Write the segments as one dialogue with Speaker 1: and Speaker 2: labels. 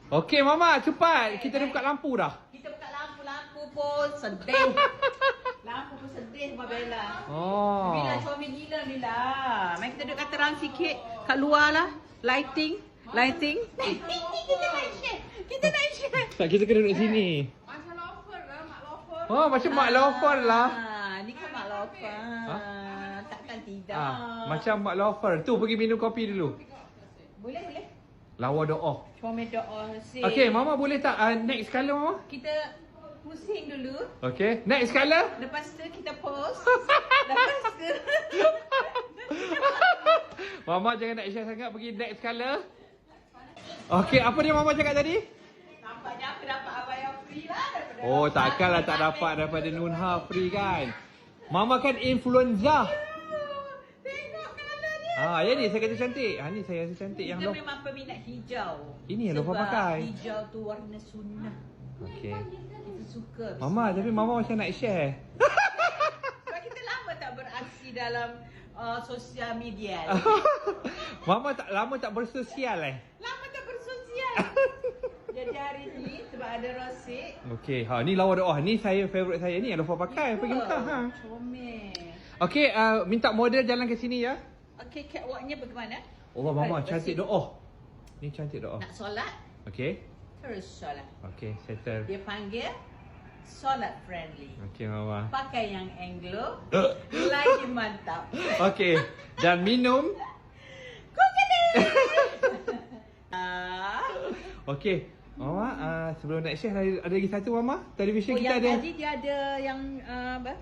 Speaker 1: Okey Mama, cepat. Kita dah buka lampu dah.
Speaker 2: Kita buka lampu pun sedih. Lampu pun sedih Mak Bella.
Speaker 1: Oh.
Speaker 2: Bila comel gila ni lah. Mari kita duduk kat terang sikit. Kat luar lah. Lighting. Kita nak share.
Speaker 1: Tak, kita kena duduk sini.
Speaker 3: Macam loafer lah, mak loafer.
Speaker 1: Oh, macam Mak Loafer lah.
Speaker 2: Ni kan Mak Loafer. Takkan tidak.
Speaker 1: Macam Mak Loafer. Tu pergi minum kopi dulu.
Speaker 2: Boleh.
Speaker 1: Lawa doa.
Speaker 2: Comel doa.
Speaker 1: Okey, Mama boleh tak next colour Mama?
Speaker 2: Kita pusing dulu.
Speaker 1: Okey, next colour.
Speaker 2: Lepas tu kita post. Lepas tu.
Speaker 1: Mama jangan nak share sangat, pergi next colour. Okey, apa dia Mama cakap tadi?
Speaker 2: Nampaknya aku dapat abang free lah.
Speaker 1: Oh, takkanlah tak dapat daripada Nunha free kan? Mama kan influenza.
Speaker 2: Tengok colour dia.
Speaker 1: Ya ni saya kata cantik. Ni saya rasa cantik yang
Speaker 2: Kita
Speaker 1: Lof.
Speaker 2: memang peminat hijau.
Speaker 1: Ini yang Lofa pakai.
Speaker 2: Sebab hijau tu warna sunnah.
Speaker 1: Okey.
Speaker 2: Kita suka.
Speaker 1: Mama, tapi Mama macam nak share.
Speaker 2: Sebab kita lama tak beraksi dalam sosial media.
Speaker 1: Mama lama tak bersosial
Speaker 2: Lama tak bersosial. Jadi hari ni sebab ada Rosik.
Speaker 1: Okey, ni lawa doa. Ni saya favourite saya ni yang Lofa pakai pergi Mekah
Speaker 2: Comel.
Speaker 1: Okey, minta model jalan ke sini ya.
Speaker 2: Okey, catwalknya bagaimana?
Speaker 1: Allah Mama
Speaker 2: Baik,
Speaker 1: cantik
Speaker 2: Rosik.
Speaker 1: doa. Ni cantik doa.
Speaker 2: Nak solat?
Speaker 1: Okey.
Speaker 2: Terus solat.
Speaker 1: Okey, settle.
Speaker 2: Dia panggil solat friendly.
Speaker 1: Okey Mama.
Speaker 2: Pakai yang Anglo. Lagi mantap.
Speaker 1: Okey, dan minum.
Speaker 2: Kau jadi.
Speaker 1: Okey. Mama, sebelum nak share ada lagi satu Mama. Television
Speaker 2: Oh,
Speaker 1: kita
Speaker 2: yang
Speaker 1: ada.
Speaker 2: tadi dia ada yang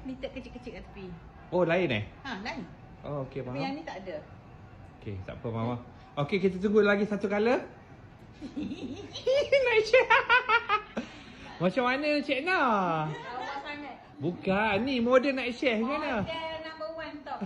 Speaker 2: meter kecil-kecil kat tepi.
Speaker 1: Oh, lain
Speaker 2: Lain.
Speaker 1: Oh, okey
Speaker 2: Tapi yang
Speaker 1: faham.
Speaker 2: ni tak ada.
Speaker 1: Okey, tak apa Mama. Okey, kita tunggu lagi satu colour. Nak share. Macam mana Cik Na?
Speaker 2: Awak sangat.
Speaker 1: Bukan, ni model nak share macam mana?
Speaker 2: Model number 1 top.